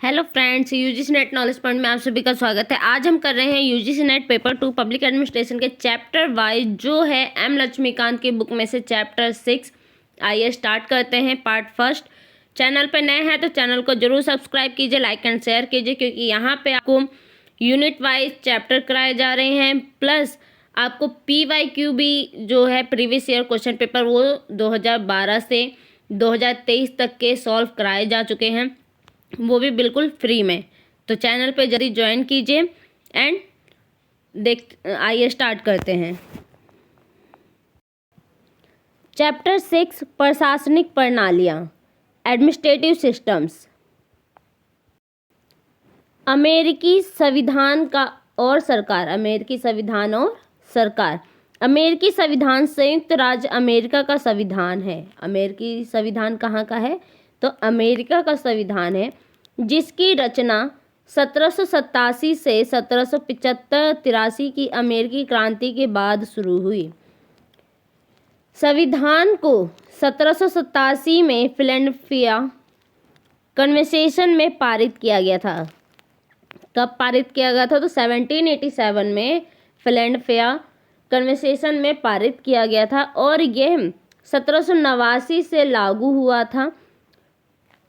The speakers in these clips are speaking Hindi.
Hello friends, UGC net knowledge point में आप सभी का स्वागत है। आज हम कर रहे हैं UGC net paper 2 public administration के चैप्टर वाइज जो है एम लक्ष्मीकांत की बुक में से चैप्टर 6। आइए स्टार्ट करते हैं पार्ट फर्स्ट। चैनल पे नए हैं तो चैनल को जरूर सब्सक्राइब कीजिए, लाइक एंड शेयर कीजिए, क्योंकि यहाँ पे आपको यूनिट वाइज चैप्टर कराए जा रहे हैं। प्लस आपको PYQ भी जो है प्रीवियस ईयर क्वेश्चन पेपर वो 2012 से 2023 तक के सॉल्व कराए जा चुके हैं, वो भी बिल्कुल फ्री में। तो चैनल पे जल्दी ज्वाइन कीजिए एंड आइए स्टार्ट करते हैं। चैप्टर 6 प्रशासनिक प्रणालियाँ, एडमिनिस्ट्रेटिव सिस्टम्स। अमेरिकी संविधान का और सरकार, अमेरिकी संविधान और सरकार। अमेरिकी संविधान संयुक्त राज्य अमेरिका का संविधान है। अमेरिकी संविधान कहाँ का है? तो अमेरिका का संविधान है, जिसकी रचना 1787 से 1775-83 की अमेरिकी क्रांति के बाद शुरू हुई। संविधान को 1787 में फिलाडेल्फिया कन्वेंशन में पारित किया गया था। कब पारित किया गया था? तो 1787 में फिलाडेल्फिया कन्वेंशन में पारित किया गया था और यह 1789 से लागू हुआ था।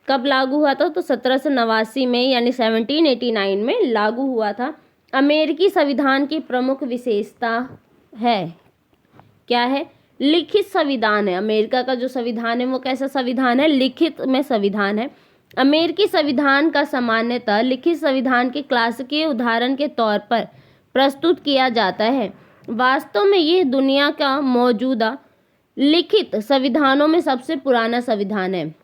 कब लागू हुआ था? तो 1789 में, यानी 1789 में लागू हुआ था। अमेरिकी संविधान की प्रमुख विशेषता है, क्या है? लिखित संविधान है। अमेरिका का जो संविधान है वो कैसा संविधान है? लिखित में संविधान है। अमेरिकी संविधान का सामान्यतः लिखित संविधान के क्लासिकीय उदाहरण के तौर पर प्रस्तुत किया जाता है। वास्तव में यह दुनिया का मौजूदा लिखित संविधानों में सबसे पुराना संविधान है।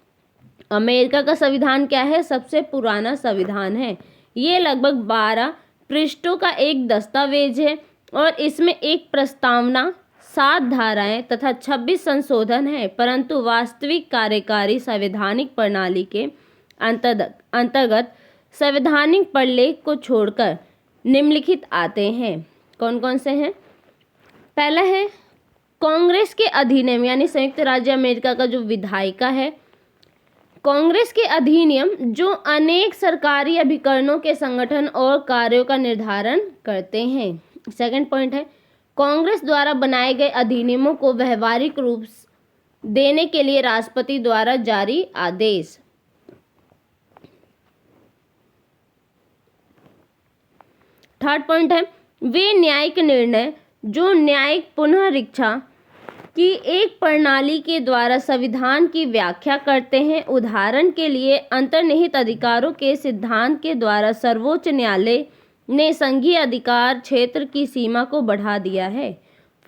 अमेरिका का संविधान क्या है? सबसे पुराना संविधान है। ये लगभग 12 पृष्ठों का एक दस्तावेज है और इसमें एक प्रस्तावना, 7 धाराएं तथा 26 संशोधन है, परंतु वास्तविक कार्यकारी संवैधानिक प्रणाली के अंतर्गत संवैधानिक प्रलेख को छोड़कर निम्नलिखित आते हैं। कौन कौन से हैं? पहला है कांग्रेस के अधिनियम, यानी संयुक्त राज्य अमेरिका का जो विधायिका है, कांग्रेस के अधिनियम जो अनेक सरकारी अभिकरणों के संगठन और कार्यों का निर्धारण करते हैं। सेकंड पॉइंट है कांग्रेस द्वारा बनाए गए अधिनियमों को व्यवहारिक रूप देने के लिए राष्ट्रपति द्वारा जारी आदेश। थर्ड पॉइंट है वे न्यायिक निर्णय जो न्यायिक पुनरीक्षा की एक प्रणाली के द्वारा संविधान की व्याख्या करते हैं। उदाहरण के लिए अंतर्निहित अधिकारों के सिद्धांत के द्वारा सर्वोच्च न्यायालय ने संघीय अधिकार क्षेत्र की सीमा को बढ़ा दिया है।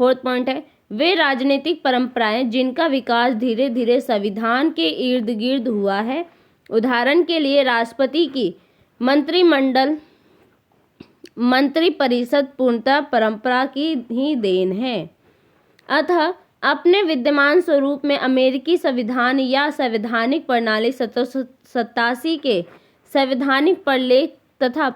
फोर्थ पॉइंट है वे राजनीतिक परंपराएं जिनका विकास धीरे धीरे संविधान के इर्द गिर्द हुआ है। उदाहरण के लिए राष्ट्रपति की मंत्रिपरिषद पूर्णतः परंपरा की ही देन है। अतः अपने विद्यमान स्वरूप में अमेरिकी संविधान या संवैधानिक प्रणाली 1787 के संवैधानिक प्रलेख तथा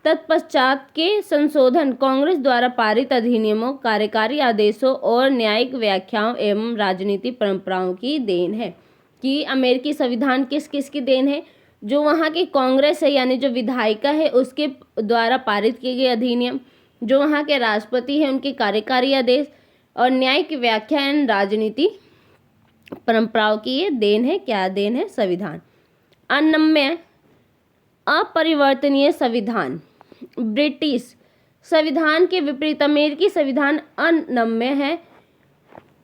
तत्पश्चात के संशोधन कांग्रेस द्वारा पारित अधिनियमों, कार्यकारी आदेशों और न्यायिक व्याख्याओं एवं राजनीतिक परंपराओं की देन है। कि अमेरिकी संविधान किस किस की देन है? जो वहाँ की कांग्रेस है, यानी जो विधायिका है, उसके द्वारा पारित किए गए अधिनियम, जो वहाँ के राष्ट्रपति हैं उनके कार्यकारी आदेश और न्यायिक व्याख्या एवं राजनीति परंपराओं की ये देन है। क्या देन है? संविधान। अनम्य अपरिवर्तनीय संविधान। ब्रिटिश संविधान के विपरीत अमेरिकी संविधान अनम्य है।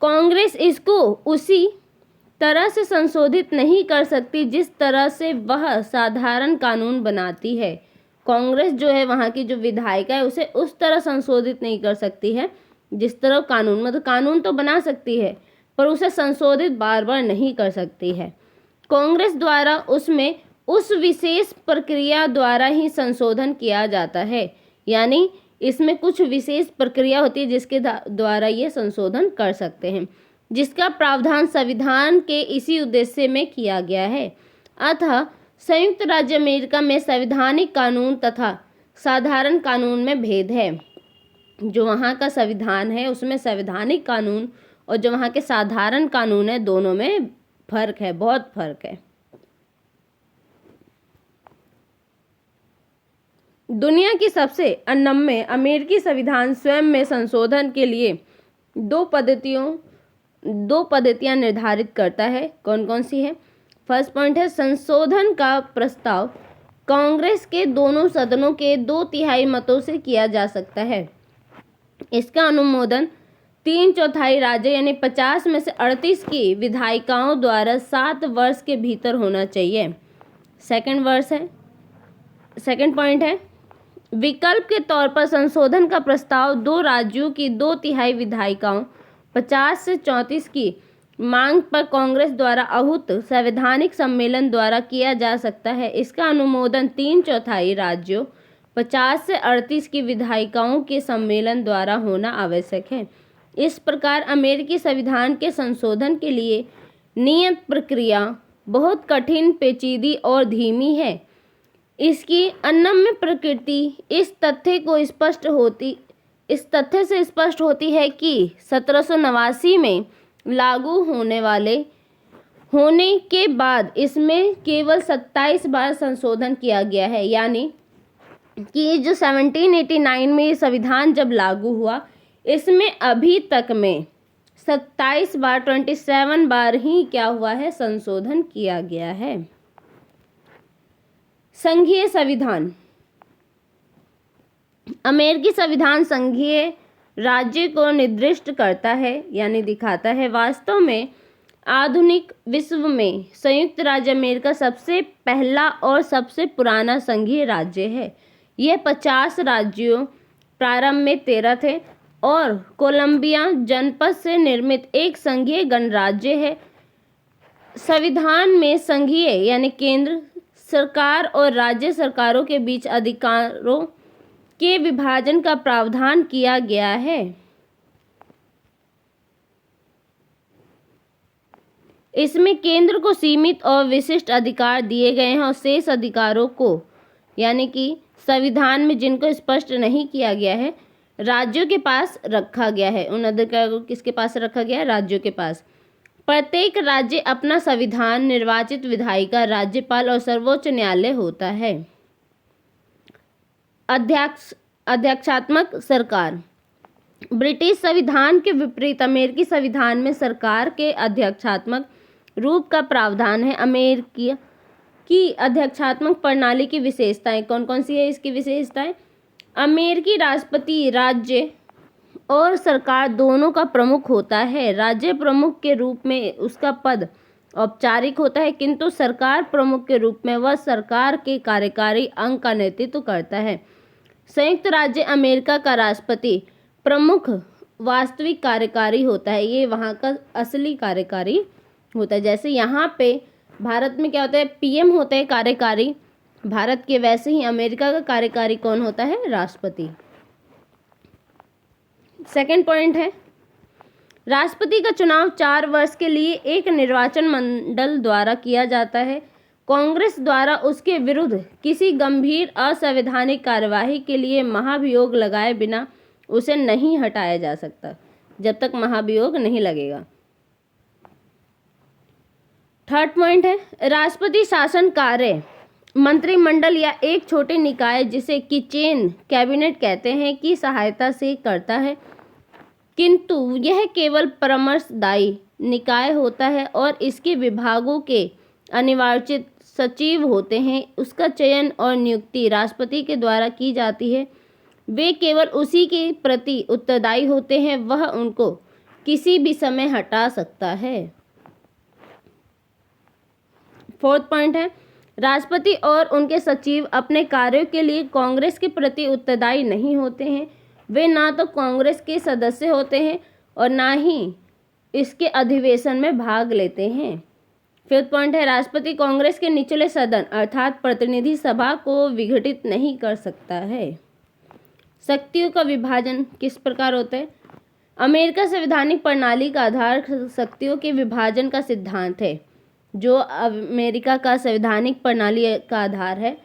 कांग्रेस इसको उसी तरह से संशोधित नहीं कर सकती जिस तरह से वह साधारण कानून बनाती है। कांग्रेस जो है, वहाँ की जो विधायिका है, उसे उस तरह संशोधित नहीं कर सकती है जिस तरह कानून, मतलब कानून तो बना सकती है पर उसे संशोधित बार बार नहीं कर सकती है। कांग्रेस द्वारा उसमें उस विशेष प्रक्रिया द्वारा ही संशोधन किया जाता है, यानी इसमें कुछ विशेष प्रक्रिया होती है जिसके द्वारा ये संशोधन कर सकते हैं, जिसका प्रावधान संविधान के इसी उद्देश्य में किया गया है। अतः संयुक्त राज्य अमेरिका में संवैधानिक कानून तथा साधारण कानून में भेद है। जो वहाँ का संविधान है उसमें संवैधानिक कानून और जो वहाँ के साधारण कानून है, दोनों में फर्क है, बहुत फर्क है। दुनिया की सबसे 99 अमेरिकी संविधान स्वयं में संशोधन के लिए दो पद्धतियां निर्धारित करता है। कौन कौन सी है? फर्स्ट पॉइंट है, संशोधन का प्रस्ताव कांग्रेस के दोनों सदनों के 2/3 मतों से किया जा सकता है। इसका अनुमोदन 3/4 राज्य यानी 50 में से 38 की विधायिकाओं द्वारा 7 वर्ष के भीतर होना चाहिए। सेकंड पॉइंट है, विकल्प के तौर पर संशोधन का प्रस्ताव 2 राज्यों की 2/3 विधायिकाओं 50 से 34 की मांग पर कांग्रेस द्वारा आहूत संवैधानिक सम्मेलन द्वारा किया जा सकता है। इसका अनुमोदन 3/4 राज्यों 50 से 38 की विधायिकाओं के सम्मेलन द्वारा होना आवश्यक है। इस प्रकार अमेरिकी संविधान के संशोधन के लिए नियत प्रक्रिया बहुत कठिन, पेचीदी और धीमी है। इसकी अनम्य प्रकृति इस तथ्य से स्पष्ट होती है कि 1789 में लागू होने के बाद इसमें केवल 27 बार संशोधन किया गया है। यानी कि जो 1789 में संविधान जब लागू हुआ, इसमें अभी तक में 27 बार ही क्या हुआ है? संशोधन किया गया है। संघीय संविधान। अमेरिकी संविधान संघीय राज्य को निर्दिष्ट करता है यानी दिखाता है। वास्तव में आधुनिक विश्व में संयुक्त राज्य अमेरिका सबसे पहला और सबसे पुराना संघीय राज्य है। यह 50 राज्यों, प्रारंभ में 13 थे, और कोलंबिया जनपद से निर्मित एक संघीय गणराज्य है। संविधान में संघीय यानी केंद्र सरकार और राज्य सरकारों के बीच अधिकारों के विभाजन का प्रावधान किया गया है। इसमें केंद्र को सीमित और विशिष्ट अधिकार दिए गए हैं और शेष अधिकारों को, यानी कि संविधान में जिनको स्पष्ट नहीं किया गया है, राज्यों के पास रखा गया है। उन अधिकारों को किसके पास रखा गया है? राज्यों के पास। प्रत्येक राज्य अपना संविधान, निर्वाचित विधायिका, राज्यपाल और सर्वोच्च न्यायालय होता है। अध्यक्षात्मक सरकार। ब्रिटिश संविधान के विपरीत अमेरिकी संविधान में सरकार के अध्यक्षात्मक रूप का प्रावधान है। अमेरिकी की अध्यक्षात्मक प्रणाली की विशेषताएं कौन कौन सी है? इसकी विशेषताएं, अमेरिकी राष्ट्रपति राज्य और सरकार दोनों का प्रमुख होता है। राज्य प्रमुख के रूप में उसका पद औपचारिक होता है, किंतु सरकार प्रमुख के रूप में वह सरकार के कार्यकारी अंग का नेतृत्व करता है। संयुक्त राज्य अमेरिका का राष्ट्रपति प्रमुख वास्तविक कार्यकारी होता है। ये वहाँ का असली कार्यकारी होता है। जैसे यहाँ पे भारत में क्या होता है? पीएम होता है कार्यकारी भारत के, वैसे ही अमेरिका का कार्यकारी कौन होता है? राष्ट्रपति। सेकंड पॉइंट है, राष्ट्रपति का चुनाव 4 वर्ष के लिए एक निर्वाचन मंडल द्वारा किया जाता है। कांग्रेस द्वारा उसके विरुद्ध किसी गंभीर असंवैधानिक कार्यवाही के लिए महाभियोग लगाए बिना उसे नहीं हटाया जा सकता, जब तक महाभियोग नहीं लगेगा। थर्ड पॉइंट है, राष्ट्रपति शासन कार्य मंत्रिमंडल या एक छोटे निकाय जिसे किचेन कैबिनेट कहते हैं की सहायता से करता है, किंतु यह केवल परामर्शदायी निकाय होता है और इसके विभागों के अनिर्वाचित सचिव होते हैं। उसका चयन और नियुक्ति राष्ट्रपति के द्वारा की जाती है। वे केवल उसी के प्रति उत्तरदायी होते हैं, वह उनको किसी भी समय हटा सकता है। फोर्थ पॉइंट है, राष्ट्रपति और उनके सचिव अपने कार्यों के लिए कांग्रेस के प्रति उत्तरदायी नहीं होते हैं। वे ना तो कांग्रेस के सदस्य होते हैं और ना ही इसके अधिवेशन में भाग लेते हैं। फिफ्थ पॉइंट है, राष्ट्रपति कांग्रेस के निचले सदन अर्थात प्रतिनिधि सभा को विघटित नहीं कर सकता है। शक्तियों का विभाजन किस प्रकार होता है? अमेरिका संवैधानिक प्रणाली का आधार शक्तियों के विभाजन का सिद्धांत है। जो अमेरिका का संवैधानिक प्रणाली का आधार है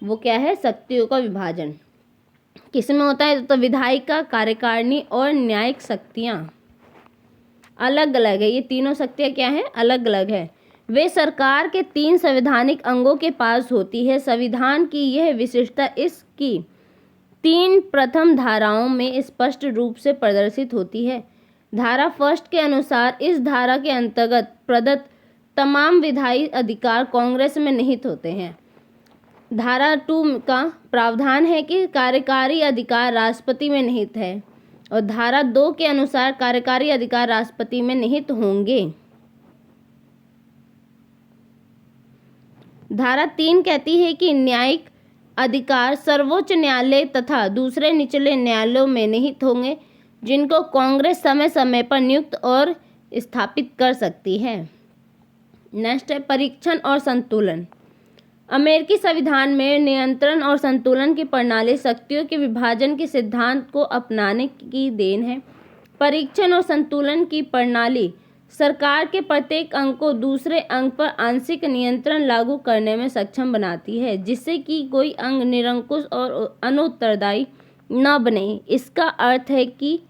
वो क्या है? शक्तियों का विभाजन। किसमें होता है? तो विधायिका, कार्यकारिणी और न्यायिक शक्तियाँ अलग अलग है। ये तीनों शक्तियाँ क्या हैं? अलग अलग है। वे सरकार के 3 संवैधानिक अंगों के पास होती है। संविधान की यह विशेषता इसकी 3 प्रथम धाराओं में स्पष्ट रूप से प्रदर्शित होती है। धारा 1 के अनुसार इस धारा के अंतर्गत प्रदत्त तमाम विधायी अधिकार कांग्रेस में निहित होते हैं। धारा 2 का प्रावधान है कि कार्यकारी अधिकार राष्ट्रपति में निहित है और धारा 2 के अनुसार कार्यकारी अधिकार राष्ट्रपति में निहित होंगे। धारा 3 कहती है कि न्यायिक अधिकार सर्वोच्च न्यायालय तथा दूसरे निचले न्यायालयों में निहित होंगे, जिनको कांग्रेस समय समय पर नियुक्त और स्थापित कर सकती है। नेक्स्ट है परीक्षण और संतुलन। अमेरिकी संविधान में नियंत्रण और संतुलन की प्रणाली शक्तियों के विभाजन के सिद्धांत को अपनाने की देन है। परीक्षण और संतुलन की प्रणाली सरकार के प्रत्येक अंग को दूसरे अंग पर आंशिक नियंत्रण लागू करने में सक्षम बनाती है, जिससे कि कोई अंग निरंकुश और अनुत्तरदायी न बने। इसका अर्थ है कि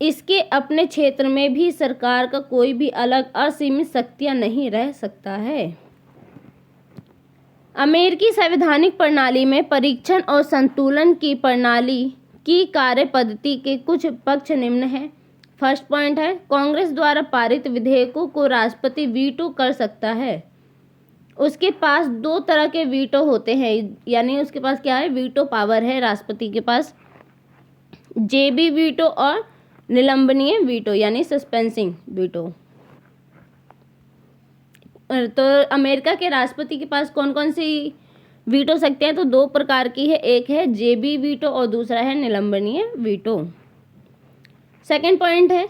इसके अपने क्षेत्र में भी सरकार का कोई भी अलग असीमित शक्तियां नहीं रह सकता है। अमेरिकी संवैधानिक प्रणाली में परीक्षण और संतुलन की प्रणाली की कार्य पद्धति के कुछ पक्ष निम्न हैं। फर्स्ट पॉइंट है, कांग्रेस द्वारा पारित विधेयकों को राष्ट्रपति वीटो कर सकता है। उसके पास 2 तरह के वीटो होते हैं, यानी उसके पास क्या है, वीटो पावर है राष्ट्रपति के पास, जेबी वीटो और निलंबनीय वीटो यानी सस्पेंसिंग वीटो। तो अमेरिका के राष्ट्रपति के पास कौन कौन सी वीटो शक्तियां, तो 2 प्रकार की है, एक है जेबी वीटो और दूसरा है निलंबनीय वीटो। सेकंड पॉइंट है,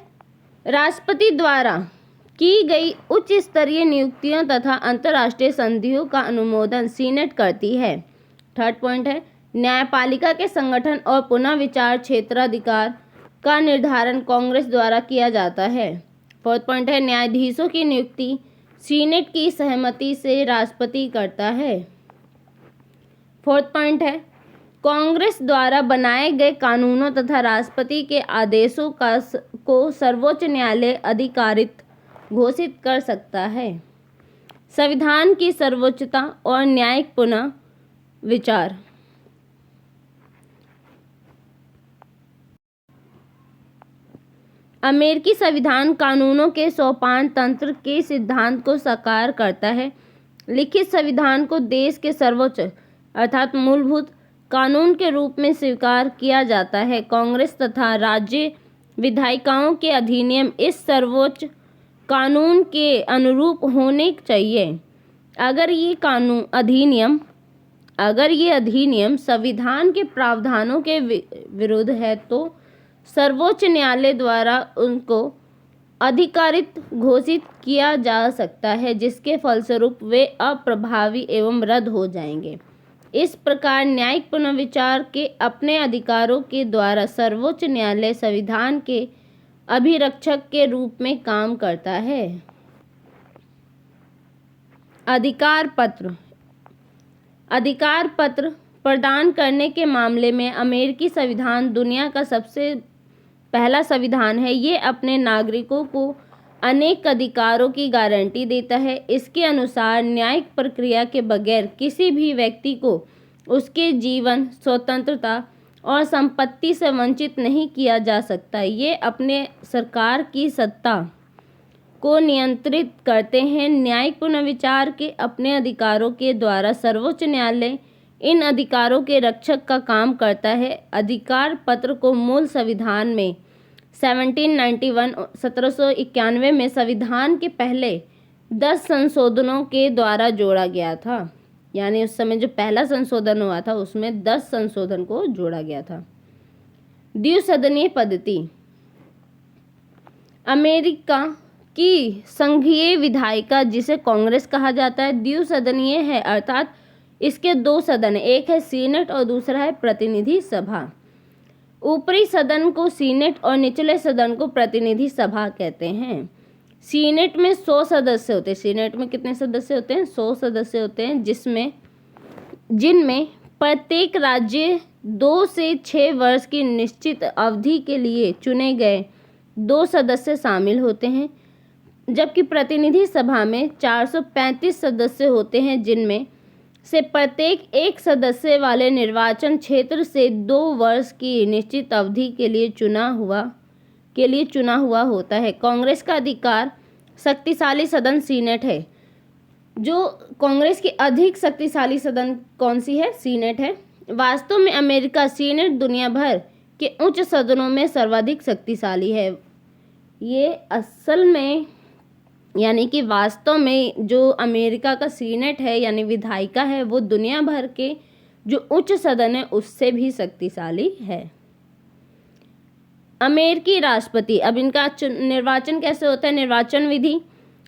राष्ट्रपति द्वारा की गई उच्च स्तरीय नियुक्तियों तथा अंतर्राष्ट्रीय संधियों का अनुमोदन सीनेट करती है। थर्ड पॉइंट है, न्यायपालिका के संगठन और पुनः विचार क्षेत्राधिकार का निर्धारण कांग्रेस द्वारा किया जाता है। फोर्थ पॉइंट है, न्यायाधीशों की नियुक्ति सीनेट की सहमति से राष्ट्रपति करता है। फोर्थ पॉइंट है, कांग्रेस द्वारा बनाए गए कानूनों तथा राष्ट्रपति के आदेशों को सर्वोच्च न्यायालय अधिकारित घोषित कर सकता है। संविधान की सर्वोच्चता और न्यायिक पुनः विचार। अमेरिकी संविधान कानूनों के सोपान तंत्र के सिद्धांत को साकार करता है। लिखित संविधान को देश के सर्वोच्च अर्थात मूलभूत कानून के रूप में स्वीकार किया जाता है। कांग्रेस तथा राज्य विधायिकाओं के अधिनियम इस सर्वोच्च कानून के अनुरूप होने चाहिए। अगर ये अधिनियम संविधान के प्रावधानों के विरुद्ध है तो सर्वोच्च न्यायालय द्वारा उनको अधिकारित घोषित किया जा सकता है, जिसके फलस्वरूप वे अप्रभावी एवं रद्द हो जाएंगे। इस प्रकार न्यायिक पुनर्विचार के अपने अधिकारों के द्वारा सर्वोच्च न्यायालय संविधान के अभिरक्षक के रूप में काम करता है। अधिकार पत्र प्रदान करने के मामले में अमेरिकी संविधान दुनिया का सबसे पहला संविधान है। ये अपने नागरिकों को अनेक अधिकारों की गारंटी देता है। इसके अनुसार न्यायिक प्रक्रिया के बगैर किसी भी व्यक्ति को उसके जीवन, स्वतंत्रता और संपत्ति से वंचित नहीं किया जा सकता। ये अपने सरकार की सत्ता को नियंत्रित करते हैं। न्यायिक पुनर्विचार के अपने अधिकारों के द्वारा सर्वोच्च न्यायालय इन अधिकारों के रक्षक का काम करता है। अधिकार पत्र को मूल संविधान में 1791 में संविधान के पहले 10 संशोधनों के द्वारा जोड़ा गया था। यानी उस समय जो पहला संशोधन हुआ था उसमें 10 संशोधन को जोड़ा गया था। द्विसदनीय पद्धति अमेरिका की संघीय विधायिका, जिसे कांग्रेस कहा जाता है, द्विसदनीय है, अर्थात इसके 2 सदन है, एक है सीनेट और दूसरा है प्रतिनिधि सभा। ऊपरी सदन को सीनेट और निचले सदन को प्रतिनिधि सभा कहते हैं। सीनेट में 100 सदस्य होते हैं। सीनेट में कितने सदस्य होते हैं? 100 सदस्य होते हैं, जिनमें प्रत्येक राज्य 2 से 6 वर्ष की निश्चित अवधि के लिए चुने गए 2 सदस्य शामिल होते हैं, जबकि प्रतिनिधि सभा में 435 सदस्य होते हैं, जिनमें से प्रत्येक एक सदस्य वाले निर्वाचन क्षेत्र से 2 वर्ष की निश्चित अवधि के लिए चुना हुआ होता है। कांग्रेस का अधिकार शक्तिशाली सदन सीनेट है। जो कांग्रेस की अधिक शक्तिशाली सदन कौन सी है? सीनेट है। वास्तव में अमेरिका सीनेट दुनिया भर के उच्च सदनों में सर्वाधिक शक्तिशाली है। ये असल में यानी कि वास्तव में जो अमेरिका का सीनेट है यानी विधायिका है वो दुनिया भर के जो उच्च सदन है उससे भी शक्तिशाली है। अमेरिकी राष्ट्रपति, अब इनका निर्वाचन कैसे होता है? निर्वाचन विधि।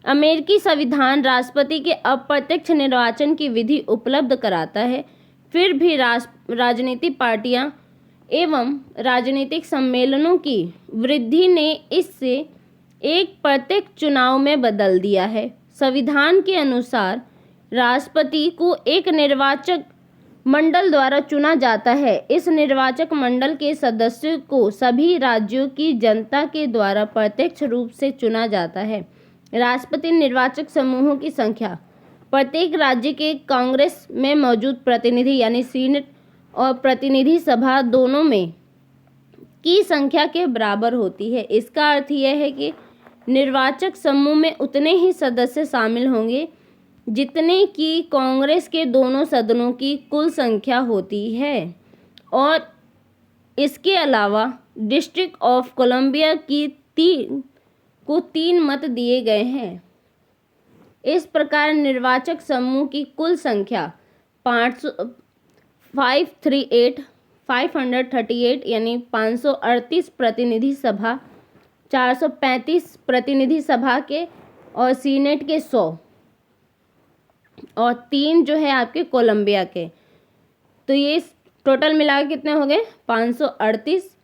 अमेरिकी संविधान राष्ट्रपति के अप्रत्यक्ष निर्वाचन की विधि उपलब्ध कराता है। फिर भी राजनीतिक पार्टियां एवं राजनीतिक सम्मेलनों की वृद्धि ने इससे एक प्रत्यक्ष चुनाव में बदल दिया है। संविधान के अनुसार राष्ट्रपति को एक निर्वाचक मंडल द्वारा चुना जाता है। इस निर्वाचक मंडल के सदस्यों को सभी राज्यों की जनता के द्वारा प्रत्यक्ष रूप से चुना जाता है। राष्ट्रपति निर्वाचक समूहों की संख्या प्रत्येक राज्य के कांग्रेस में मौजूद प्रतिनिधि यानी सीनेट और प्रतिनिधि सभा दोनों में की संख्या के बराबर होती है। इसका अर्थ यह है कि निर्वाचक समूह में उतने ही सदस्य शामिल होंगे जितने की कांग्रेस के दोनों सदनों की कुल संख्या होती है। और इसके अलावा डिस्ट्रिक्ट ऑफ कोलंबिया की 3 मत दिए गए हैं। इस प्रकार निर्वाचक समूह की कुल संख्या 538 यानी 538 प्रतिनिधि सभा, 435 प्रतिनिधि सभा के और सीनेट के 100 और 3 जो है आपके कोलंबिया के। तो ये टोटल मिला के कितने हो गए? 538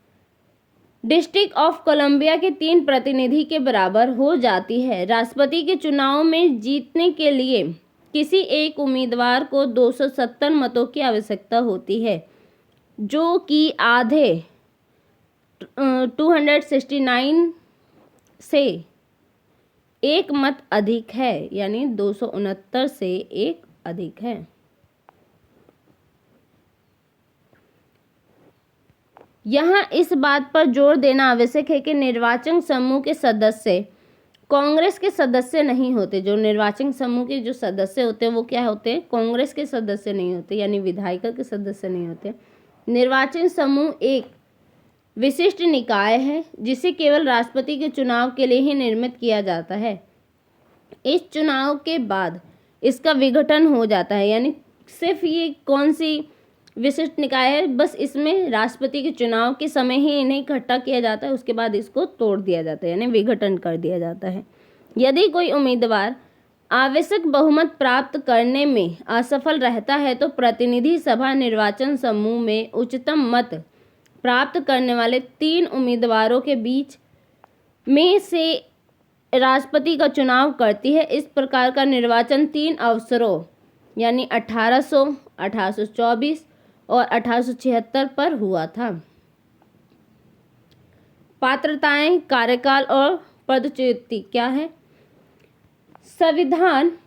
डिस्ट्रिक्ट ऑफ कोलंबिया के 3 प्रतिनिधि के बराबर हो जाती है। राष्ट्रपति के चुनाव में जीतने के लिए किसी एक उम्मीदवार को 270 मतों की आवश्यकता होती है, जो कि आधे 269 से 1 मत अधिक है, यानी 269 से 1 अधिक है। यहाँ इस बात पर जोर देना आवश्यक है कि निर्वाचन समूह के सदस्य कांग्रेस के सदस्य नहीं होते। जो निर्वाचन समूह के जो सदस्य होते हैं वो क्या होते हैं? कांग्रेस के सदस्य नहीं होते, यानी विधायिका के सदस्य नहीं होते। निर्वाचन समूह एक विशिष्ट निकाय है जिसे केवल राष्ट्रपति के चुनाव के लिए ही निर्मित किया जाता है। इस चुनाव के बाद इसका विघटन हो जाता है, यानी सिर्फ ये कौन सी विशिष्ट निकाय है? बस इसमें राष्ट्रपति के चुनाव के समय ही इन्हें इकट्ठा किया जाता है, उसके बाद इसको तोड़ दिया जाता है, यानी विघटन कर दिया जाता है। यदि कोई उम्मीदवार आवश्यक बहुमत प्राप्त करने में असफल रहता है तो प्रतिनिधि सभा निर्वाचन समूह में उच्चतम मत प्राप्त करने वाले 3 उम्मीदवारों के बीच में से राष्ट्रपति का चुनाव करती है। इस प्रकार का निर्वाचन 3 अवसरों यानी 1800, 1824 और 1876 पर हुआ था। पात्रताएं, कार्यकाल और पदच्युति क्या है? संविधान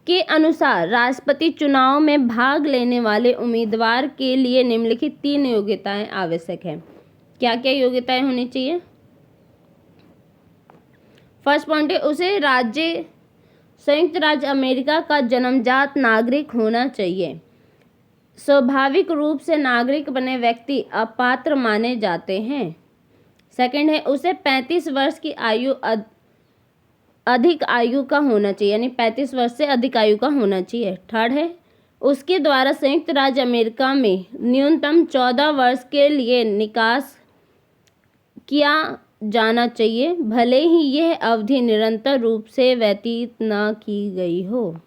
के अनुसार राष्ट्रपति चुनाव में भाग लेने वाले उम्मीदवार के लिए निम्नलिखित 3 योग्यताएं आवश्यक हैं। क्या क्या योग्यताएं होनी चाहिए? फर्स्ट पॉइंट है उसे संयुक्त राज्य अमेरिका का जन्मजात नागरिक होना चाहिए। स्वाभाविक रूप से नागरिक बने व्यक्ति अपात्र माने जाते हैं। सेकंड है उसे 35 वर्ष की आयु अधिक आयु का होना चाहिए, यानी 35 वर्ष से अधिक आयु का होना चाहिए। थर्ड है उसके द्वारा संयुक्त राज्य अमेरिका में न्यूनतम 14 वर्ष के लिए निकास किया जाना चाहिए, भले ही यह अवधि निरंतर रूप से व्यतीत न की गई हो,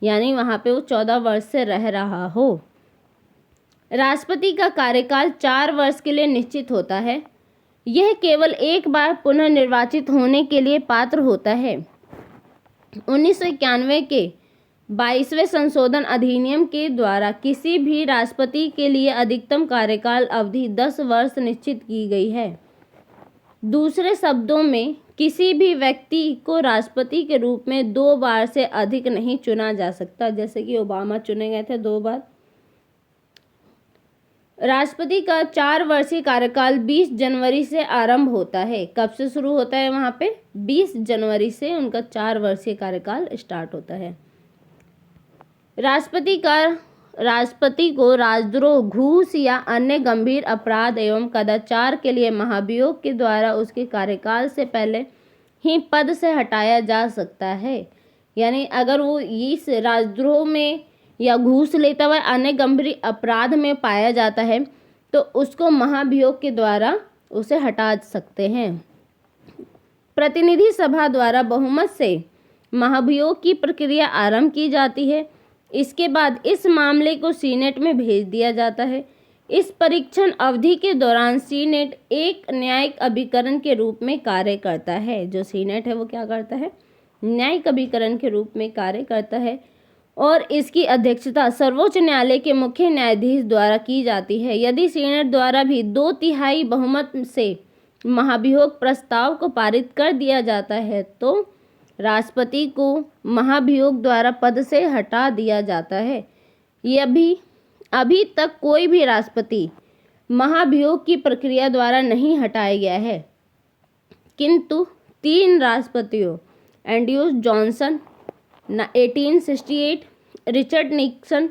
यानी वहाँ पे वो 14 वर्ष से रह रहा हो। राष्ट्रपति का कार्यकाल 4 वर्ष के लिए निश्चित होता है। यह केवल एक बार पुनः निर्वाचित होने के लिए पात्र होता है। 1991 के 22वें संशोधन अधिनियम के द्वारा किसी भी राष्ट्रपति के लिए अधिकतम कार्यकाल अवधि 10 वर्ष निश्चित की गई है। दूसरे शब्दों में किसी भी व्यक्ति को राष्ट्रपति के रूप में 2 बार से अधिक नहीं चुना जा सकता, जैसे कि ओबामा चुने गए थे 2 बार। राष्ट्रपति का 4 वर्षीय कार्यकाल 20 जनवरी से आरंभ होता है। कब से शुरू होता है वहाँ पे? 20 जनवरी से उनका 4 वर्षीय कार्यकाल स्टार्ट होता है। राष्ट्रपति को राजद्रोह, घूस या अन्य गंभीर अपराध एवं कदाचार के लिए महाभियोग के द्वारा उसके कार्यकाल से पहले ही पद से हटाया जा सकता है। यानी अगर वो इस राजद्रोह में या घूस लेता हुआ अन्य गंभीर अपराध में पाया जाता है तो उसको महाभियोग के द्वारा उसे हटा सकते हैं। प्रतिनिधि सभा द्वारा बहुमत से महाभियोग की प्रक्रिया आरंभ की जाती है। इसके बाद इस मामले को सीनेट में भेज दिया जाता है। इस परीक्षण अवधि के दौरान सीनेट एक न्यायिक अभिकरण के रूप में कार्य करता है। जो सीनेट है वो क्या करता है? न्यायिक अभिकरण के रूप में कार्य करता है और इसकी अध्यक्षता सर्वोच्च न्यायालय के मुख्य न्यायाधीश द्वारा की जाती है। यदि सीनेट द्वारा भी 2/3 बहुमत से महाभियोग प्रस्ताव को पारित कर दिया जाता है तो राष्ट्रपति को महाभियोग द्वारा पद से हटा दिया जाता है। अभी तक कोई भी राष्ट्रपति महाभियोग की प्रक्रिया द्वारा नहीं हटाया गया है, किंतु 3 राष्ट्रपतियों एंड्रयू जॉनसन 1868, रिचर्ड निक्सन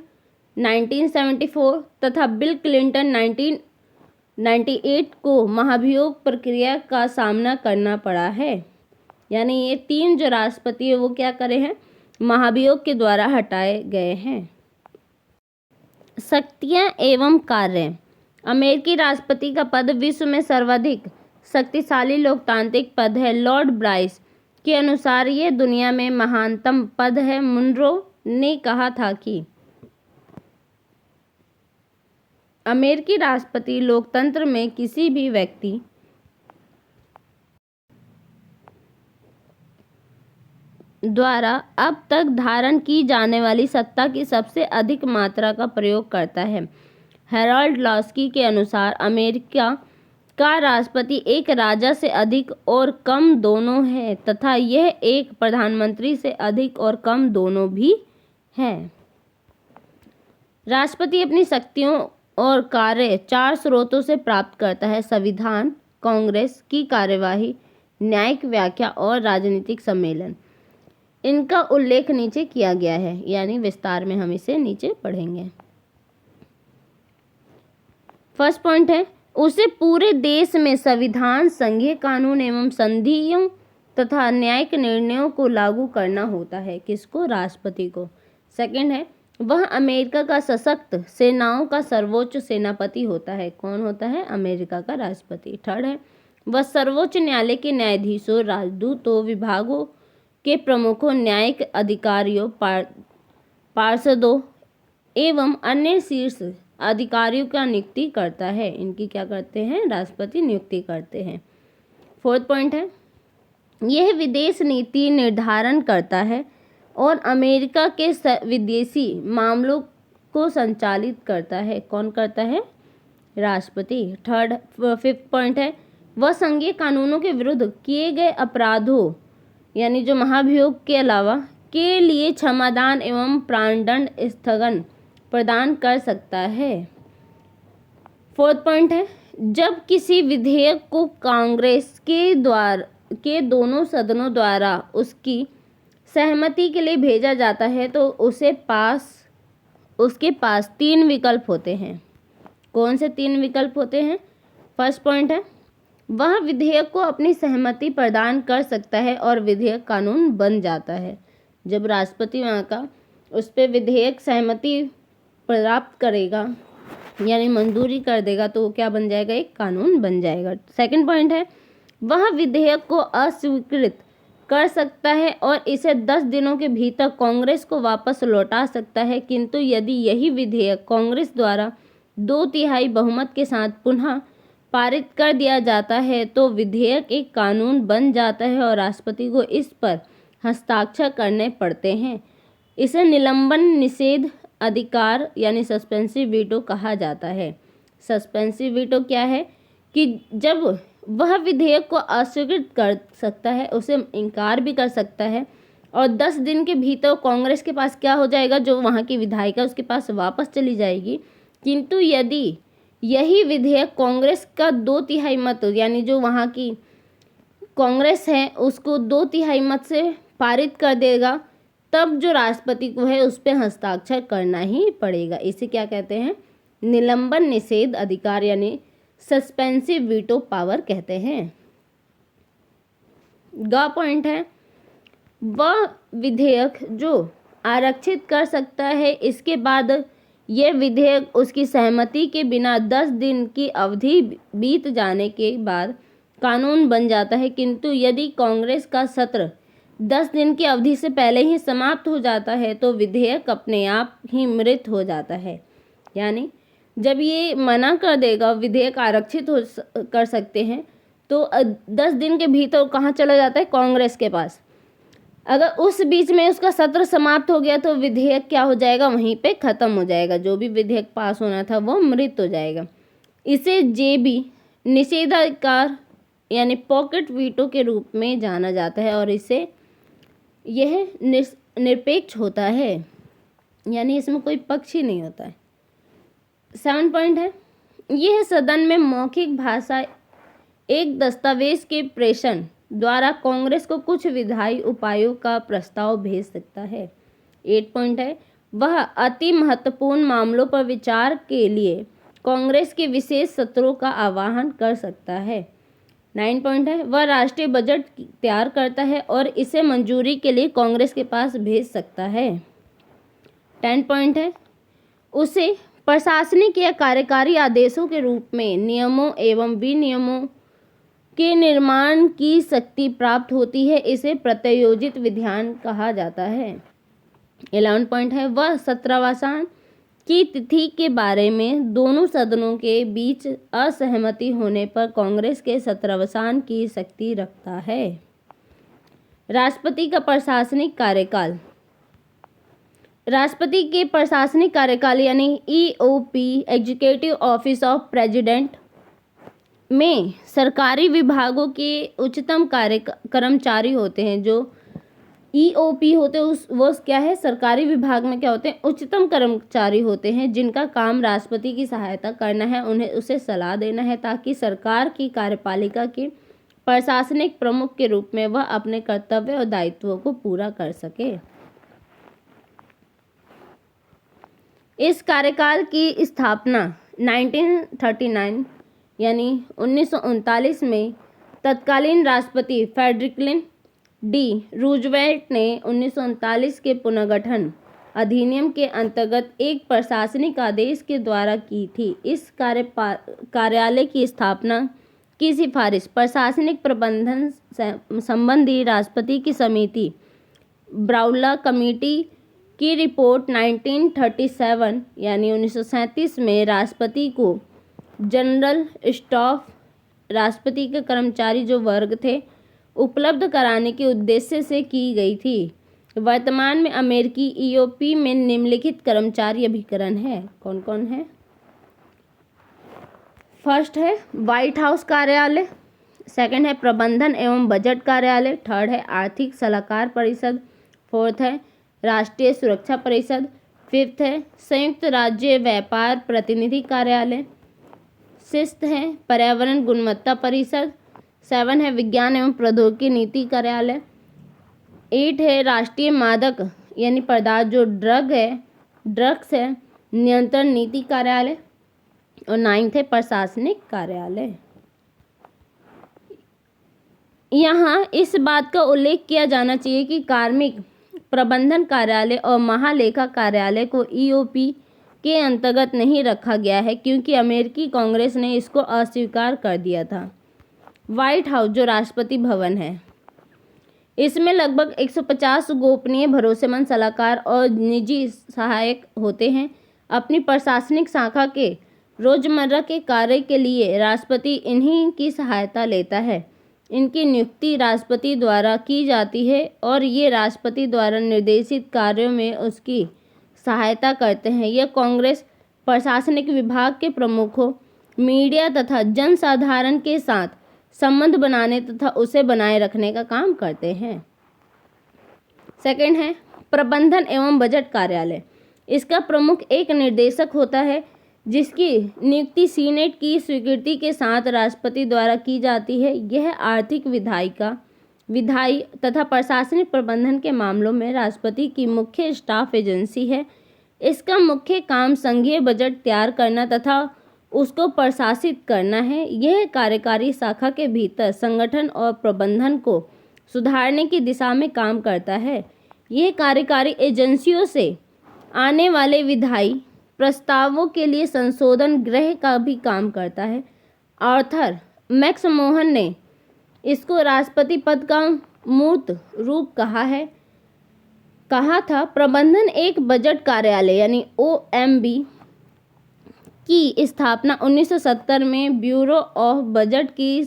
1974 तथा बिल क्लिंटन 1998 को महाभियोग प्रक्रिया का सामना करना पड़ा है। यानी ये 3 जो राष्ट्रपति है वो क्या करे हैं? महाभियोग के द्वारा हटाए गए हैं। शक्तियाँ एवं कार्य। अमेरिकी राष्ट्रपति का पद विश्व में सर्वाधिक शक्तिशाली लोकतांत्रिक पद है। लॉर्ड ब्राइस के अनुसार ये दुनिया में महानतम पद है। मुनरो ने कहा था कि अमेरिकी राष्ट्रपति लोकतंत्र में किसी भी व्यक्ति द्वारा अब तक धारण की जाने वाली सत्ता की सबसे अधिक मात्रा का प्रयोग करता है। हेराल्ड लास्की के अनुसार अमेरिका का राष्ट्रपति एक राजा से अधिक और कम दोनों है तथा यह एक प्रधानमंत्री से अधिक और कम दोनों भी है। राष्ट्रपति अपनी शक्तियों और कार्य 4 स्रोतों से प्राप्त करता है: संविधान, कांग्रेस की कार्यवाही, न्यायिक व्याख्या और राजनीतिक सम्मेलन। इनका उल्लेख नीचे किया गया है, यानी विस्तार में हम इसे नीचे पढ़ेंगे। फर्स्ट पॉइंट है, उसे पूरे देश में संविधान, संघीय कानून एवं संधियों तथा न्यायिक निर्णयों को लागू करना होता है। किसको? राष्ट्रपति को। सेकंड है, वह अमेरिका का सशक्त सेनाओं का सर्वोच्च सेनापति होता है। कौन होता है? अमेरिका का राष्ट्रपति। थर्ड है, वह सर्वोच्च न्यायालय के न्यायाधीशों, राजदूतों, विभागों के प्रमुखों, न्यायिक अधिकारियों, पार्षदों एवं अन्य शीर्ष अधिकारियों का नियुक्ति करता है। इनकी क्या करते हैं? राष्ट्रपति नियुक्ति करते हैं। फोर्थ पॉइंट है, यह विदेश नीति निर्धारण करता है और अमेरिका के विदेशी मामलों को संचालित करता है। कौन करता है? राष्ट्रपति। फिफ्थ पॉइंट है, वह संघीय कानूनों के विरुद्ध किए गए अपराधों यानी जो महाभियोग के अलावा के लिए क्षमादान एवं प्राणदंड स्थगन प्रदान कर सकता है। फोर्थ पॉइंट है, जब किसी विधेयक को कांग्रेस के दोनों सदनों द्वारा उसकी सहमति के लिए भेजा जाता है तो उसके पास 3 विकल्प होते हैं। कौन से 3 विकल्प होते हैं? फर्स्ट पॉइंट है, वह विधेयक को अपनी सहमति प्रदान कर सकता है और विधेयक कानून बन जाता है। जब राष्ट्रपति वहाँ का उस पर विधेयक सहमति प्राप्त करेगा यानी मंजूरी कर देगा तो वो क्या बन जाएगा? एक कानून बन जाएगा। सेकंड पॉइंट है, वह विधेयक को अस्वीकृत कर सकता है और इसे 10 दिनों के भीतर कांग्रेस को वापस लौटा सकता है, किंतु यदि यही विधेयक कांग्रेस द्वारा 2/3 बहुमत के साथ पुनः पारित कर दिया जाता है तो विधेयक एक कानून बन जाता है और राष्ट्रपति को इस पर हस्ताक्षर करने पड़ते हैं। इसे निलंबन निषेध अधिकार यानी सस्पेंसिव वीटो कहा जाता है। सस्पेंसिव वीटो क्या है कि जब वह विधेयक को अस्वीकृत कर सकता है, उसे इनकार भी कर सकता है और 10 दिन के भीतर कांग्रेस के पास क्या हो जाएगा, जो वहाँ की विधायिका उसके पास वापस चली जाएगी। किंतु यदि यही विधेयक कांग्रेस का 2/3 मत, यानी जो वहाँ की कांग्रेस है उसको 2/3 मत से पारित कर देगा, तब जो राष्ट्रपति को है उस पर हस्ताक्षर करना ही पड़ेगा। इसे क्या कहते हैं, निलंबन निषेध अधिकार यानी सस्पेंसिव वीटो पावर कहते हैं। ग पॉइंट है, वह विधेयक जो आरक्षित कर सकता है, इसके बाद यह विधेयक उसकी सहमति के बिना 10 दिन की अवधि बीत जाने के बाद कानून बन जाता है। किंतु यदि कांग्रेस का सत्र 10 दिन की अवधि से पहले ही समाप्त हो जाता है तो विधेयक अपने आप ही मृत हो जाता है। यानी जब ये मना कर देगा विधेयक आरक्षित कर सकते हैं, तो 10 दिन के भीतर कहाँ चला जाता है, कांग्रेस के पास। अगर उस बीच में उसका सत्र समाप्त हो गया तो विधेयक क्या हो जाएगा, वहीं पे ख़त्म हो जाएगा, जो भी विधेयक पास होना था वो मृत हो जाएगा। इसे जेबी निषेधाधिकार यानी पॉकेट वीटो के रूप में जाना जाता है और इसे यह निरपेक्ष होता है, यानी इसमें कोई पक्ष ही नहीं होता है। 7 पॉइंट है, यह सदन में मौखिक भाषा एक दस्तावेज के प्रेषण द्वारा कांग्रेस को कुछ विधायी उपायों का प्रस्ताव भेज सकता है। 8 पॉइंट है, वह अति महत्वपूर्ण मामलों पर विचार के लिए कांग्रेस के विशेष सत्रों का आह्वान कर सकता है। 9 पॉइंट है, वह राष्ट्रीय बजट तैयार करता है और इसे मंजूरी के लिए कांग्रेस के पास भेज सकता है। 10 पॉइंट है, उसे प्रशासनिक या कार्यकारी आदेशों के रूप में नियमों एवं विनियमों के निर्माण की शक्ति प्राप्त होती है, इसे प्रत्योजित विधान कहा जाता है। 11 पॉइंट है, वह सत्रावसान की तिथि के बारे में दोनों सदनों के बीच असहमति होने पर कांग्रेस के सत्रावसान की शक्ति रखता है। राष्ट्रपति का प्रशासनिक कार्यकाल, राष्ट्रपति के प्रशासनिक कार्यकाल यानी EOP executive office of president में सरकारी विभागों के उच्चतम कर्मचारी होते हैं। जो EOP होते हैं वो क्या है, सरकारी विभाग में क्या होते हैं, उच्चतम कर्मचारी होते हैं जिनका काम राष्ट्रपति की सहायता करना है, उन्हें उसे सलाह देना है ताकि सरकार की कार्यपालिका के प्रशासनिक प्रमुख के रूप में वह अपने कर्तव्य और दायित्वों को पूरा कर सके। इस कार्यकाल की स्थापना 1939 यानी 1939 में तत्कालीन राष्ट्रपति फ्रेडरिक डी रूजवेल्ट ने 1939 के पुनर्गठन अधिनियम के अंतर्गत एक प्रशासनिक आदेश के द्वारा की थी। इस कार्यालय की स्थापना की सिफारिश प्रशासनिक प्रबंधन संबंधी राष्ट्रपति की समिति ब्राउला कमेटी की रिपोर्ट 1937 यानी 1937 में राष्ट्रपति को जनरल स्टाफ, राष्ट्रपति के कर्मचारी जो वर्ग थे, उपलब्ध कराने के उद्देश्य से की गई थी। वर्तमान में अमेरिकी EOP में निम्नलिखित कर्मचारी अभिकरण है। कौन कौन है? फर्स्ट है व्हाइट हाउस कार्यालय, सेकंड है प्रबंधन एवं बजट कार्यालय, थर्ड है आर्थिक सलाहकार परिषद, फोर्थ है राष्ट्रीय सुरक्षा परिषद, फिफ्थ है संयुक्त राज्य व्यापार प्रतिनिधि कार्यालय, सिक्स्थ है पर्यावरण गुणवत्ता परिषद, 7 है विज्ञान एवं प्रौद्योगिकी नीति कार्यालय, 8 है राष्ट्रीय मादक यानी पदार्थ जो ड्रग्स है नियंत्रण नीति कार्यालय, और 9 है प्रशासनिक कार्यालय। यहाँ इस बात का उल्लेख किया जाना चाहिए कि कार्मिक प्रबंधन कार्यालय और महालेखा कार्यालय को EOP के अंतर्गत नहीं रखा गया है क्योंकि अमेरिकी कांग्रेस ने इसको अस्वीकार कर दिया था। व्हाइट हाउस जो राष्ट्रपति भवन है, इसमें लगभग 150 गोपनीय भरोसेमंद सलाहकार और निजी सहायक होते हैं। अपनी प्रशासनिक शाखा के रोजमर्रा के कार्य के लिए राष्ट्रपति इन्हीं की सहायता लेता है। इनकी नियुक्ति राष्ट्रपति द्वारा की जाती है और ये राष्ट्रपति द्वारा निर्देशित कार्यों में उसकी सहायता करते हैं। यह कांग्रेस प्रशासनिक विभाग के प्रमुखों, मीडिया तथा जनसाधारण के साथ संबंध बनाने तथा उसे बनाए रखने का काम करते हैं। सेकंड है प्रबंधन एवं बजट कार्यालय। इसका प्रमुख एक निर्देशक होता है जिसकी नियुक्ति सीनेट की स्वीकृति के साथ राष्ट्रपति द्वारा की जाती है। यह आर्थिक विधायी तथा प्रशासनिक प्रबंधन के मामलों में राष्ट्रपति की मुख्य स्टाफ एजेंसी है। इसका मुख्य काम संघीय बजट तैयार करना तथा उसको प्रशासित करना है। यह कार्यकारी शाखा के भीतर संगठन और प्रबंधन को सुधारने की दिशा में काम करता है। यह कार्यकारी एजेंसियों से आने वाले विधायी प्रस्तावों के लिए संशोधन गृह का भी काम करता है। आर्थर मैक्समोहन ने इसको राष्ट्रपति पद का मूर्त रूप कहा था। प्रबंधन एक बजट कार्यालय यानी OMB की स्थापना 1970 में ब्यूरो ऑफ बजट की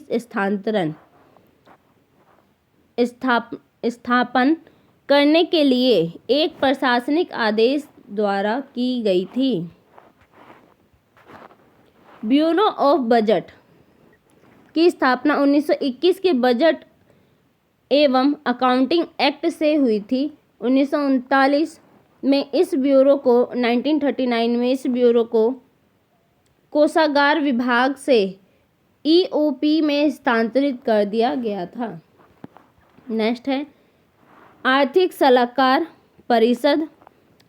स्थापन करने के लिए एक प्रशासनिक आदेश द्वारा की गई थी। ब्यूरो ऑफ बजट की स्थापना 1921 के बजट एवं अकाउंटिंग एक्ट से हुई थी। 1939 में इस ब्यूरो को 1939 में इस ब्यूरो को कोषागार विभाग से EOP में स्थानांतरित कर दिया गया था। नेक्स्ट है आर्थिक सलाहकार परिषद।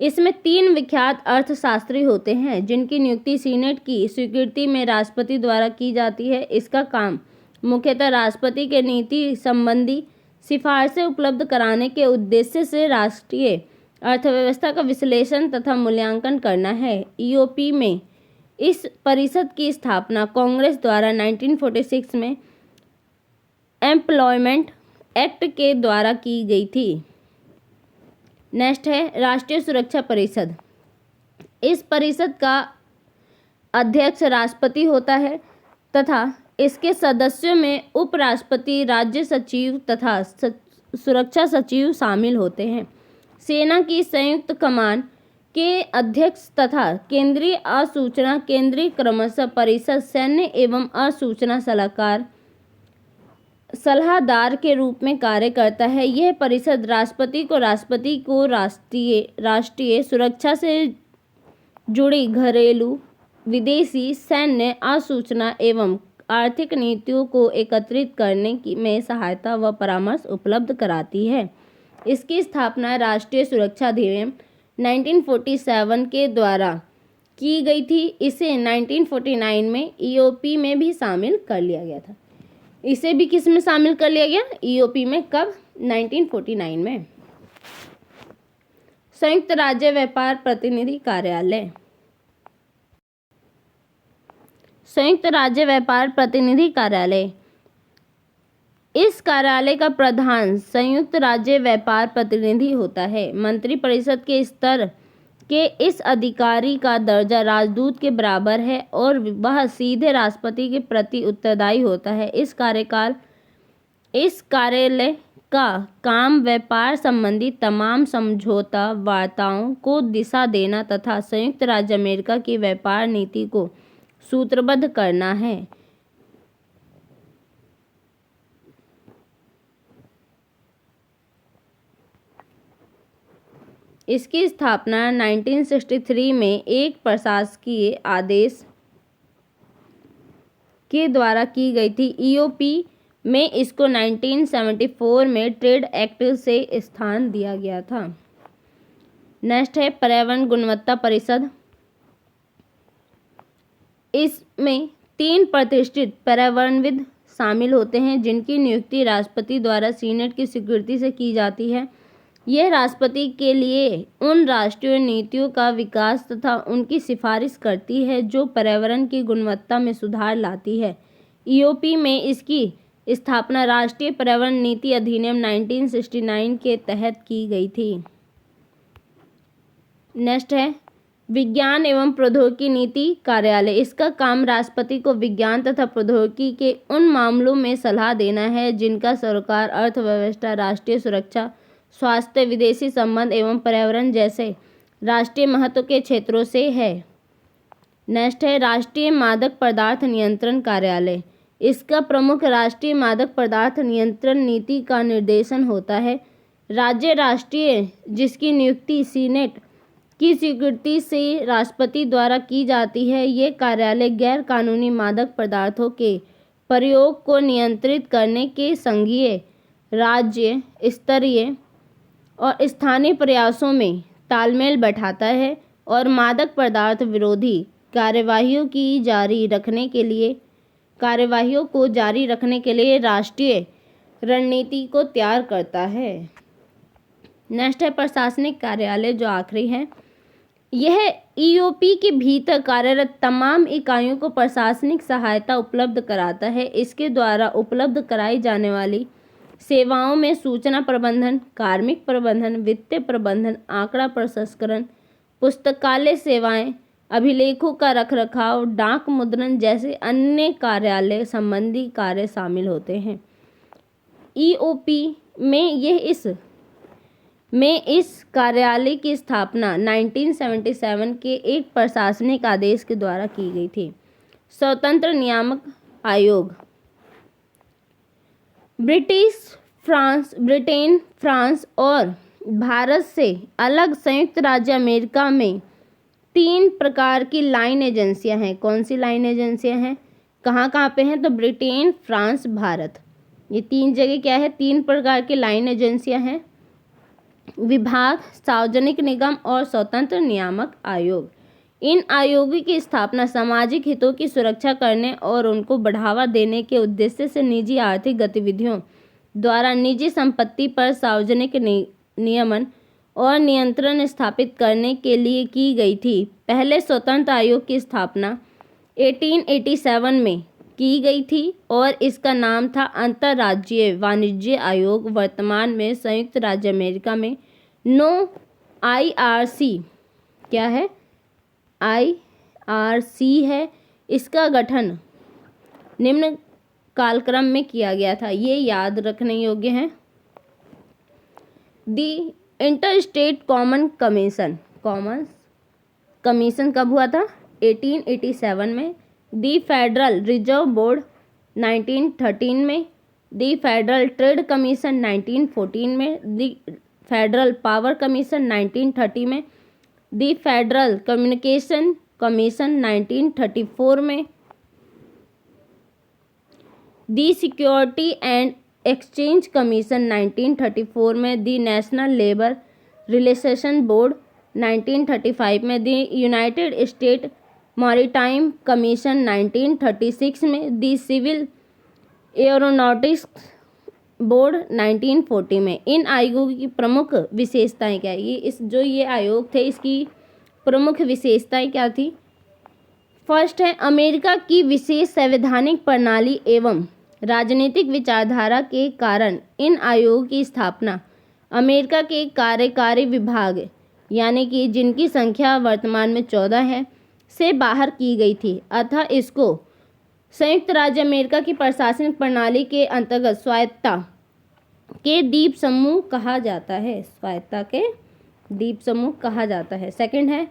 इसमें 3 विख्यात अर्थशास्त्री होते हैं जिनकी नियुक्ति सीनेट की स्वीकृति में राष्ट्रपति द्वारा की जाती है। इसका काम मुख्यतः राष्ट्रपति के नीति संबंधी सिफारिशें उपलब्ध कराने के उद्देश्य से राष्ट्रीय अर्थव्यवस्था का विश्लेषण तथा मूल्यांकन करना है। EOP में इस परिषद की स्थापना कांग्रेस द्वारा 1946 में एम्प्लॉयमेंट एक्ट के द्वारा की गई थी। नेक्स्ट है राष्ट्रीय सुरक्षा परिषद। इस परिषद का अध्यक्ष राष्ट्रपति होता है तथा इसके सदस्यों में उपराष्ट्रपति, राज्य सचिव तथा सुरक्षा सचिव शामिल होते हैं। सेना की संयुक्त कमान के अध्यक्ष तथा केंद्रीय असूचना केंद्रीय क्रमशः परिषद सैन्य एवं असूचना सलाहदार के रूप में कार्य करता है। यह परिषद राष्ट्रपति को राष्ट्रीय सुरक्षा से जुड़ी घरेलू, विदेशी, सैन्य, असूचना एवं आर्थिक नीतियों को एकत्रित करने में सहायता व परामर्श उपलब्ध कराती है। इसकी स्थापना राष्ट्रीय सुरक्षा अधिनियम 1947 के द्वारा की गई थी। इसे 1949 में EOP में भी शामिल कर लिया गया था। इसे भी किस में शामिल कर लिया गया? EOP में। कब? 1949 में। संयुक्त राज्य व्यापार प्रतिनिधि कार्यालय। संयुक्त राज्य व्यापार प्रतिनिधि कार्यालय। इस कार्यालय का प्रधान संयुक्त राज्य व्यापार प्रतिनिधि होता है। मंत्रिपरिषद के स्तर के इस अधिकारी का दर्जा राजदूत के बराबर है और वह सीधे राष्ट्रपति के प्रति उत्तरदायी होता है। इस कार्यालय का काम व्यापार संबंधी तमाम समझौता वार्ताओं को दिशा देना तथा संयुक्त राज्य अमेरिका की व्यापार नीति को सूत्रबद्ध करना है। इसकी स्थापना 1963 में एक प्रशासकीय आदेश के द्वारा की गई थी। EOP में इसको 1974 में ट्रेड एक्ट से स्थान दिया गया था। नेक्स्ट है पर्यावरण गुणवत्ता परिषद। इसमें 3 प्रतिष्ठित पर्यावरणविद शामिल होते हैं जिनकी नियुक्ति राष्ट्रपति द्वारा सीनेट की स्वीकृति से की जाती है। यह राष्ट्रपति के लिए उन राष्ट्रीय नीतियों का विकास तथा उनकी सिफारिश करती है जो पर्यावरण की गुणवत्ता में सुधार लाती है। EOP में इसकी स्थापना राष्ट्रीय पर्यावरण नीति अधिनियम 1969 के तहत की गई थी। नेक्स्ट है विज्ञान एवं प्रौद्योगिकी नीति कार्यालय। इसका काम राष्ट्रपति को विज्ञान तथा प्रौद्योगिकी के उन मामलों में सलाह देना है जिनका सरोकार अर्थव्यवस्था, राष्ट्रीय सुरक्षा, स्वास्थ्य, विदेशी संबंध एवं पर्यावरण जैसे राष्ट्रीय महत्व के क्षेत्रों से है। नेक्स्ट है राष्ट्रीय मादक पदार्थ नियंत्रण कार्यालय। इसका प्रमुख राष्ट्रीय मादक पदार्थ नियंत्रण नीति का निर्देशन होता है। राज्य राष्ट्रीय जिसकी नियुक्ति सीनेट की स्वीकृति से राष्ट्रपति द्वारा की जाती है। ये कार्यालय गैर कानूनी मादक पदार्थों के प्रयोग को नियंत्रित करने के संघीय, राज्य स्तरीय और स्थानीय प्रयासों में तालमेल बैठाता है और मादक पदार्थ विरोधी कार्यवाहियों को जारी रखने के लिए राष्ट्रीय रणनीति को तैयार करता है। नेक्स्ट है प्रशासनिक कार्यालय, जो आखिरी है। यह ईओपी के भीतर कार्यरत तमाम इकाइयों को प्रशासनिक सहायता उपलब्ध कराता है। इसके द्वारा उपलब्ध कराई जाने वाली सेवाओं में सूचना प्रबंधन, कार्मिक प्रबंधन, वित्तीय प्रबंधन, आंकड़ा प्रसंस्करण, पुस्तकालय सेवाएं, अभिलेखों का रखरखाव, डाक मुद्रण जैसे अन्य कार्यालय संबंधी कार्य शामिल होते हैं। ईओपी में इस कार्यालय की स्थापना 1977 के एक प्रशासनिक आदेश के द्वारा की गई थी। स्वतंत्र नियामक आयोग ब्रिटेन, फ्रांस और भारत से अलग संयुक्त राज्य अमेरिका में 3 प्रकार की लाइन एजेंसियां हैं। कौन सी लाइन एजेंसियां हैं, कहाँ पे हैं? तो ब्रिटेन, फ्रांस, भारत, ये 3 जगह क्या है? 3 प्रकार की लाइन एजेंसियां हैं। विभाग, सार्वजनिक निगम और स्वतंत्र नियामक आयोग। इन आयोगों की स्थापना सामाजिक हितों की सुरक्षा करने और उनको बढ़ावा देने के उद्देश्य से निजी आर्थिक गतिविधियों द्वारा निजी संपत्ति पर सार्वजनिक नियमन और नियंत्रण स्थापित करने के लिए की गई थी। पहले स्वतंत्र आयोग की स्थापना 1887 में की गई थी और इसका नाम था अंतर्राज्यीय वाणिज्य आयोग। वर्तमान में संयुक्त राज्य अमेरिका में IRC क्या है? IRC है। इसका गठन निम्न कालक्रम में किया गया था, ये याद रखने योग्य है। दी इंटरस्टेट कॉमन कमीशन कब हुआ था? 1887 में। दी फेडरल रिजर्व बोर्ड 1913 में। दी फेडरल ट्रेड कमीशन 1914 में। दी फेडरल पावर कमीशन 1930 में। दी फेडरल कम्युनिकेशन कमीशन 1934 में। दी सिक्योरिटी एंड एक्सचेंज कमीशन 1934 में। दी नेशनल लेबर रिलेशन बोर्ड 1935 में। दी यूनाइटेड स्टेट मैरीटाइम कमीशन 1936 में। दी सिविल एरोनॉटिक्स बोर्ड 1940 में। इन आयोगों की प्रमुख विशेषताएं क्या है? ये आयोग थे, इसकी प्रमुख विशेषताएं क्या थी? फर्स्ट है, अमेरिका की विशेष संवैधानिक प्रणाली एवं राजनीतिक विचारधारा के कारण इन आयोगों की स्थापना अमेरिका के कार्यकारी विभाग, यानी कि जिनकी संख्या वर्तमान में 14 है, से बाहर की गई थी। अतः इसको संयुक्त राज्य अमेरिका की प्रशासनिक प्रणाली के अंतर्गत स्वायत्तता के द्वीप समूह कहा जाता है। सेकंड है,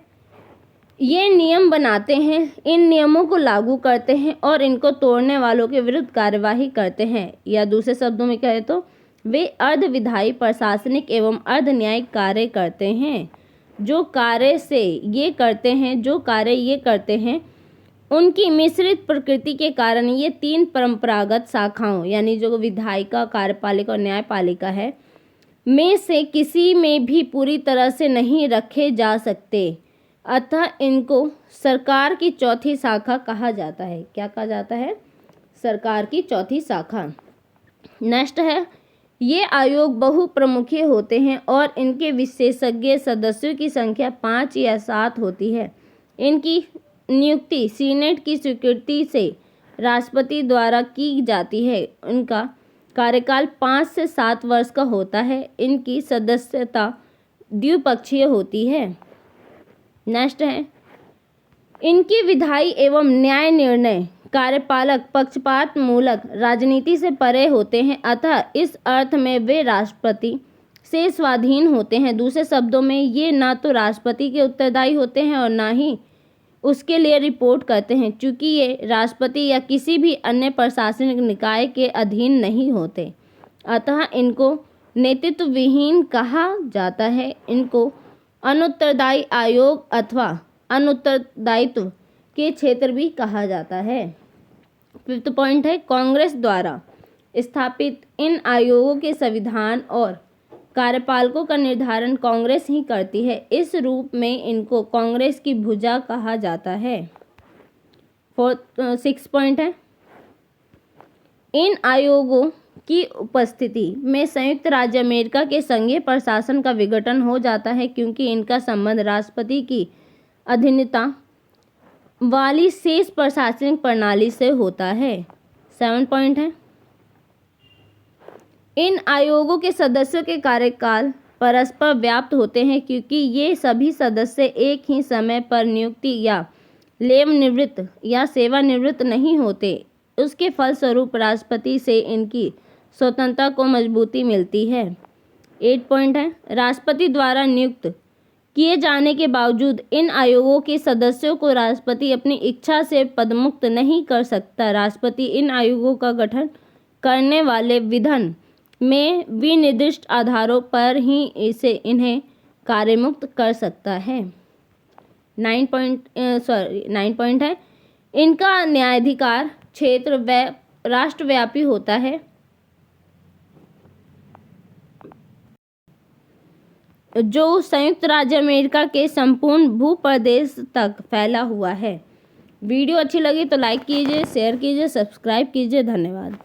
ये नियम बनाते हैं, इन नियमों को लागू करते हैं और इनको तोड़ने वालों के विरुद्ध कार्यवाही करते हैं, या दूसरे शब्दों में कहे तो वे अर्ध विधायी, प्रशासनिक एवं अर्ध न्यायिक कार्य करते हैं। जो कार्य ये करते हैं उनकी मिश्रित प्रकृति के कारण ये 3 परंपरागत शाखाओं, यानी जो विधायिका, कार्यपालिका और न्यायपालिका है, में से किसी में भी पूरी तरह से नहीं रखे जा सकते। अतः इनको सरकार की चौथी शाखा कहा जाता है। क्या कहा जाता है? सरकार की चौथी शाखा। नेक्स्ट है, ये आयोग बहुप्रमुखीय होते हैं और इनके विशेषज्ञ सदस्यों की संख्या 5 या 7 होती है। इनकी नियुक्ति सीनेट की स्वीकृति से राष्ट्रपति द्वारा की जाती है। इनका कार्यकाल 5 से 7 वर्ष का होता है। इनकी सदस्यता द्विपक्षीय होती है। नेक्स्ट है, इनकी विधायी एवं न्याय निर्णय कार्यपालक पक्षपात मूलक राजनीति से परे होते हैं। अतः इस अर्थ में वे राष्ट्रपति से स्वाधीन होते हैं। दूसरे शब्दों में ये ना तो राष्ट्रपति के उत्तरदायी होते हैं और ना ही उसके लिए रिपोर्ट करते हैं, चूँकि ये राष्ट्रपति या किसी भी अन्य प्रशासनिक निकाय के अधीन नहीं होते, अतः इनको नेतृत्व विहीन कहा जाता है। इनको अनुत्तरदायी आयोग अथवा अनुत्तरदायित्व के क्षेत्र भी कहा जाता है। 5th पॉइंट है, कांग्रेस द्वारा स्थापित इन आयोगों के संविधान और कार्यपालकों का निर्धारण कांग्रेस ही करती है। इस रूप में इनको कांग्रेस की भुजा कहा जाता है। 6th पॉइंट है, इन आयोगों की उपस्थिति में संयुक्त राज्य अमेरिका के संघीय प्रशासन का विघटन हो जाता है, क्योंकि इनका संबंध राष्ट्रपति की अधीनता वाली शेष प्रशासनिक प्रणाली से होता है। 7 पॉइंट है, इन आयोगों के सदस्यों के कार्यकाल परस्पर व्याप्त होते हैं, क्योंकि ये सभी सदस्य एक ही समय पर नियुक्ति या सेवानिवृत्त या सेवानिवृत्त नहीं होते। उसके फलस्वरूप राष्ट्रपति से इनकी स्वतंत्रता को मजबूती मिलती है। 8 पॉइंट है, राष्ट्रपति द्वारा नियुक्त किए जाने के बावजूद इन आयोगों के सदस्यों को राष्ट्रपति अपनी इच्छा से पदमुक्त नहीं कर सकता। राष्ट्रपति इन आयोगों का गठन करने वाले विधन में विनिर्दिष्ट आधारों पर ही इन्हें कार्यमुक्त कर सकता है। 9 पॉइंट है, इनका न्यायाधिकार क्षेत्र राष्ट्रव्यापी होता है। जो संयुक्त राज्य अमेरिका के संपूर्ण भूप्रदेश तक फैला हुआ है। वीडियो अच्छी लगी तो लाइक कीजिए, शेयर कीजिए, सब्सक्राइब कीजिए। धन्यवाद।